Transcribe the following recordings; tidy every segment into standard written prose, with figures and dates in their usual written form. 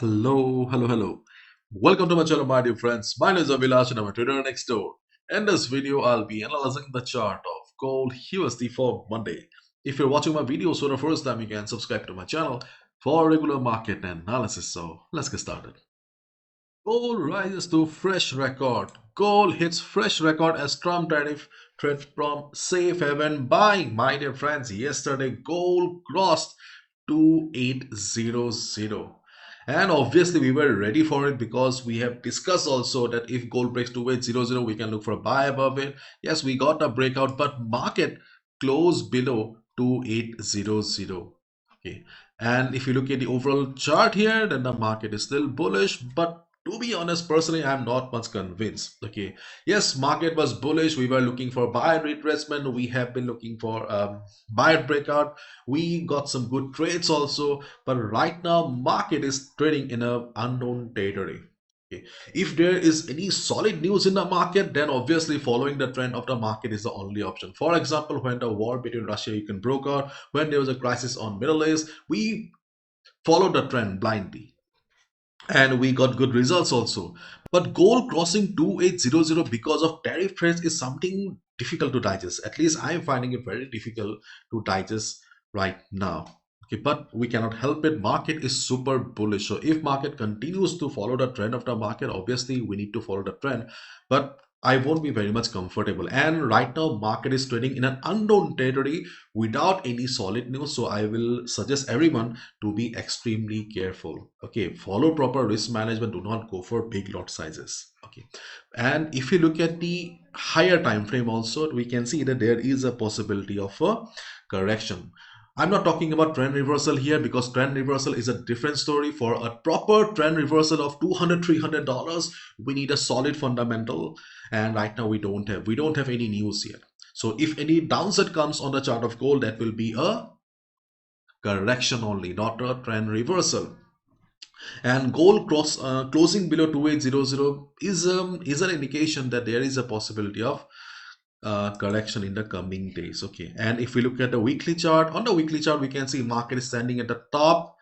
Hello. Welcome to my channel, my dear friends. My name is Avilash and I'm a trader next door. In this video, I'll be analyzing the chart of gold USD for Monday. If you're watching my videos for the first time, you can subscribe to my channel for regular market analysis. So let's get started. Gold rises to fresh record. Gold hits fresh record as Trump tariff threat from safe haven buying. My dear friends, yesterday gold crossed 2800. And obviously we were ready for it because we have discussed also that if gold breaks 2800, we can look for a buy above it. Yes, we got a breakout, but market closed below 2800. Okay. And if you look at the overall chart here, then the market is still bullish, but to be honest, personally, I'm not much convinced. Okay, yes, market was bullish. We were looking for buy retracement. We have been looking for buy breakout. We got some good trades also, but right now market is trading in a unknown territory. Okay. If there is any solid news in the market, then obviously following the trend of the market is the only option. For example, when the war between Russia and Ukraine broke out, when there was a crisis on Middle East, we followed the trend blindly and we got good results also. But gold crossing 2800 because of tariff threats is something difficult to digest. At least I'm finding it very difficult to digest right now. Okay, but we cannot help it. Market is super bullish. So if market continues to follow the trend of the market, obviously we need to follow the trend. But I won't be very much comfortable. And right now, market is trading in an unknown territory without any solid news. So I will suggest everyone to be extremely careful. Okay, follow proper risk management. Do not go for big lot sizes. Okay, and if you look at the higher time frame also, we can see that there is a possibility of a correction. I'm not talking about trend reversal here because trend reversal is a different story. For a proper trend reversal of $200-300, we need a solid fundamental, and right now we don't have any news yet. So if any downside comes on the chart of gold, that will be a correction only, not a trend reversal. And gold closing below 2800 is an indication that there is a possibility of correction in the coming days. Okay, and if we look at the weekly chart, on the weekly chart we can see market is standing at the top,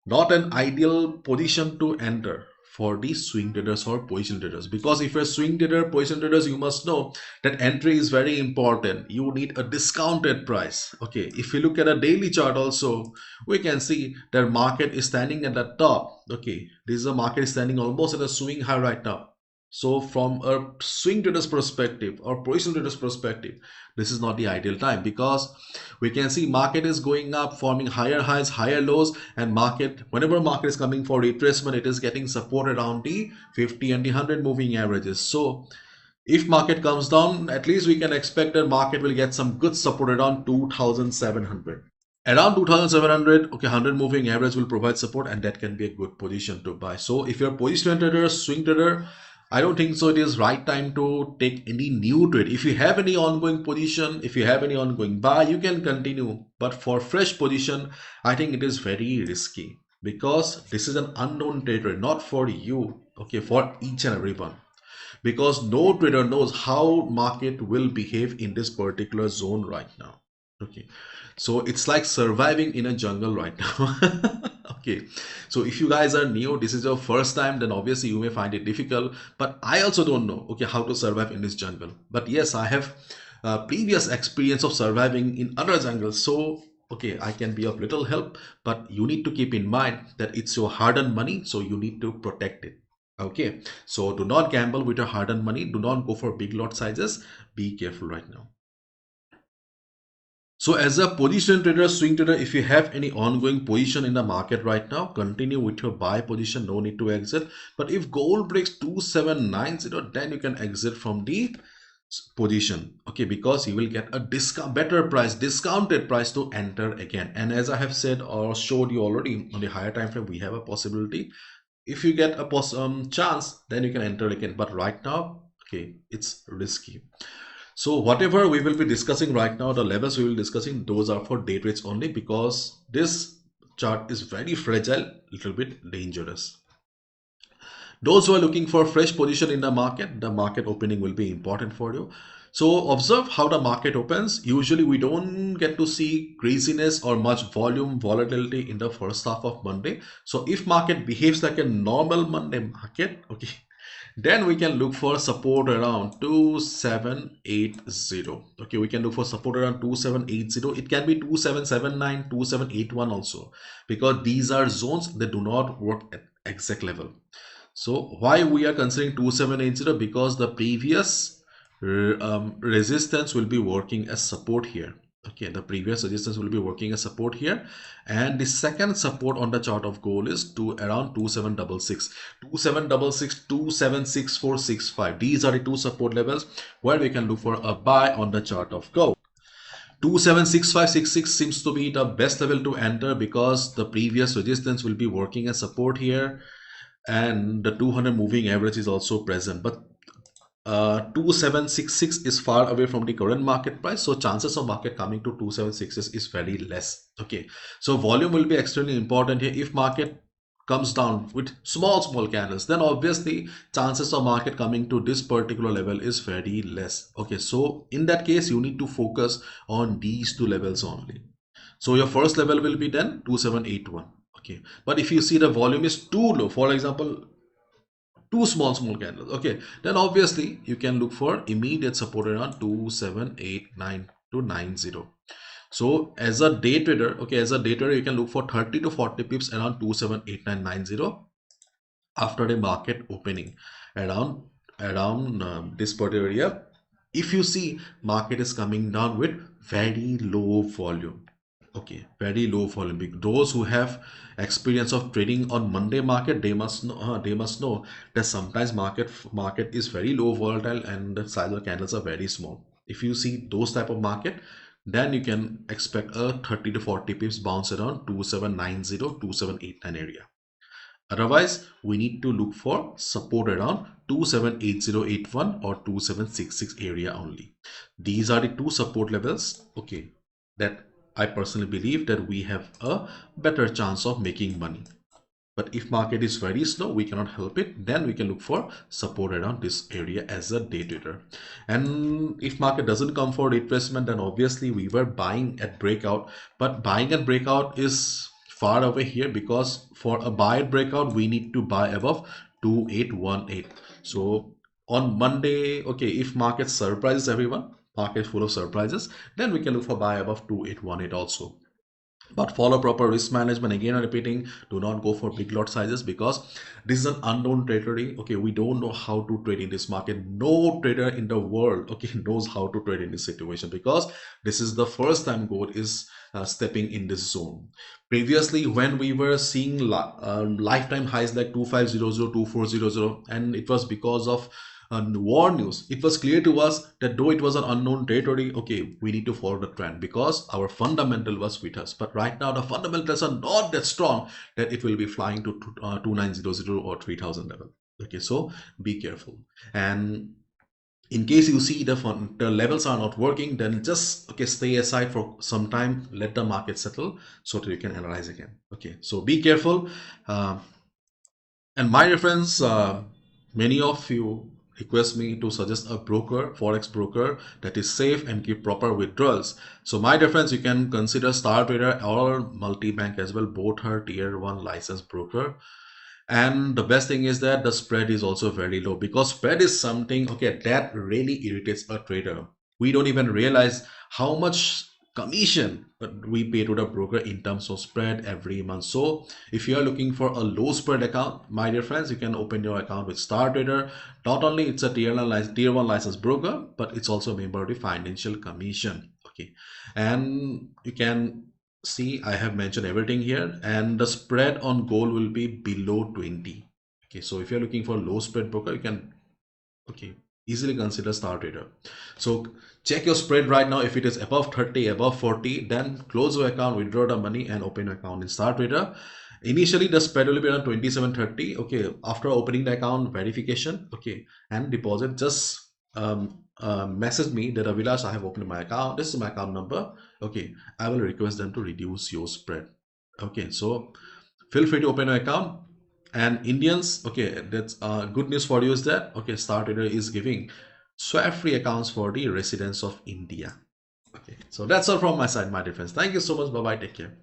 not an ideal position to enter for the swing traders or position traders, because if you're a swing trader, position traders, you must know that entry is very important. You need a discounted price. Okay, if you look at a daily chart also, we can see that market is standing at the top. Okay, this is a market is standing almost at a swing high right now. So from a swing trader's perspective or position trader's perspective, this is not the ideal time, because we can see market is going up, forming higher highs, higher lows, and market, whenever market is coming for retracement, it is getting support around the 50 and the 100 moving averages. So if market comes down, at least we can expect that market will get some good support around 2700. Around 2700, okay, 100 moving average will provide support, and that can be a good position to buy. So if you're a position trader, swing trader, I don't think so it is right time to take any new trade. If you have any ongoing position, if you have any ongoing buy, you can continue. But for fresh position, I think it is very risky, because this is an unknown territory, not for you, okay, for each and everyone. Because no trader knows how market will behave in this particular zone right now. Okay, so it's like surviving in a jungle right now. Okay, so if you guys are new, this is your first time, then obviously you may find it difficult, but I also don't know, okay, how to survive in this jungle. But yes, I have previous experience of surviving in other jungles, so okay, I can be of little help. But you need to keep in mind that it's your hard-earned money, so you need to protect it. Okay, so do not gamble with your hard-earned money. Do not go for big lot sizes. Be careful right now. So as a position trader, swing trader, if you have any ongoing position in the market right now, continue with your buy position. No need to exit. But if gold breaks 2790, then you can exit from the position. Okay, because you will get a discounted price to enter again. And as I have said or showed you already, on the higher time frame, we have a possibility. If you get a chance, then you can enter again. But right now, okay, it's risky. So whatever we will be discussing right now, the levels we will be discussing, those are for day trades only, because this chart is very fragile, little bit dangerous. Those who are looking for fresh position in the market opening will be important for you. So observe how the market opens. Usually we don't get to see craziness or much volume volatility in the first half of Monday. So if market behaves like a normal Monday market, okay, then we can look for support around 2780. Okay, we can look for support around 2780. It can be 2779, 2781 also, because these are zones that do not work at exact level. So why we are considering 2780? Because the previous resistance will be working as support here. Okay, the previous resistance will be working as support here, and the second support on the chart of gold is to around 2766, 2766, 276465. These are the two support levels where we can look for a buy on the chart of gold. 276566 seems to be the best level to enter because the previous resistance will be working as support here, and the 200 moving average is also present, but 2766 is far away from the current market price, so chances of market coming to 2766 is very less. Okay, so volume will be extremely important here. If market comes down with small candles, then obviously chances of market coming to this particular level is very less. Okay, so in that case you need to focus on these two levels only. So your first level will be then 2781. Okay, but if you see the volume is too low, for example two small candles, okay, then obviously you can look for immediate support around 2789 to 90. So as a day trader, okay, as a day trader you can look for 30 to 40 pips around 278990 after the market opening around this particular area. If you see market is coming down with very low volume, okay, very low volume. Those who have experience of trading on Monday market, they must know that sometimes market is very low volatile and the size of candles are very small. If you see those type of market, then you can expect a 30 to 40 pips bounce around 2790, 2789 area. Otherwise, we need to look for support around 278081 or 2766 area only. These are the two support levels, okay, that I personally believe that we have a better chance of making money. But if market is very slow, we cannot help it, then we can look for support around this area as a day trader. And if market doesn't come for retracement, then obviously we were buying at breakout, but buying at breakout is far away here, because for a buy at breakout we need to buy above 2818. So on Monday, okay, if market surprises everyone, market full of surprises, then we can look for buy above 2818 also. But follow proper risk management. Again, I'm repeating, do not go for big lot sizes because this is an unknown territory. Okay, we don't know how to trade in this market. No trader in the world, okay, knows how to trade in this situation, because this is the first time gold is stepping in this zone. Previously, when we were seeing lifetime highs like 2500, 2400, and it was because of war news, it was clear to us that though it was an unknown territory, okay, we need to follow the trend because our fundamental was with us. But right now the fundamentals are not that strong that it will be flying to 2900 or 3000 level. Okay, so be careful. And in case you see the levels are not working, then just, okay, stay aside for some time, let the market settle so that you can analyze again. Okay, so be careful. And my dear friends, many of you request me to suggest a broker, forex broker, that is safe and give proper withdrawals. So my dear friends, you can consider Star Trader or Multibank as well. Both are tier 1 licensed broker. And the best thing is that the spread is also very low, because spread is something, okay, that really irritates a trader. We don't even realize how much commission we pay to the broker in terms of spread every month. So if you are looking for a low spread account, my dear friends, you can open your account with Star Trader. Not only it's a tier 1 licensed broker, but it's also a member of the Financial Commission. Okay, and you can see I have mentioned everything here, and the spread on gold will be below 20. Okay, so if you're looking for low spread broker, you can, okay, easily consider Star Trader. So check your spread right now. If it is above 30, above 40, then close your account, withdraw the money and open your account in Star Trader. Initially the spread will be around 2730. Okay, after opening the account, verification, okay, and deposit, just message me that Avilash, I have opened my account, this is my account number. Okay, I will request them to reduce your spread. Okay, so feel free to open your account. And Indians, okay, that's good news for you is that, okay, Star Trader is giving Swap free accounts for the residents of India. Okay, so that's all from my side, my dear friends. Thank you so much. Bye bye. Take care.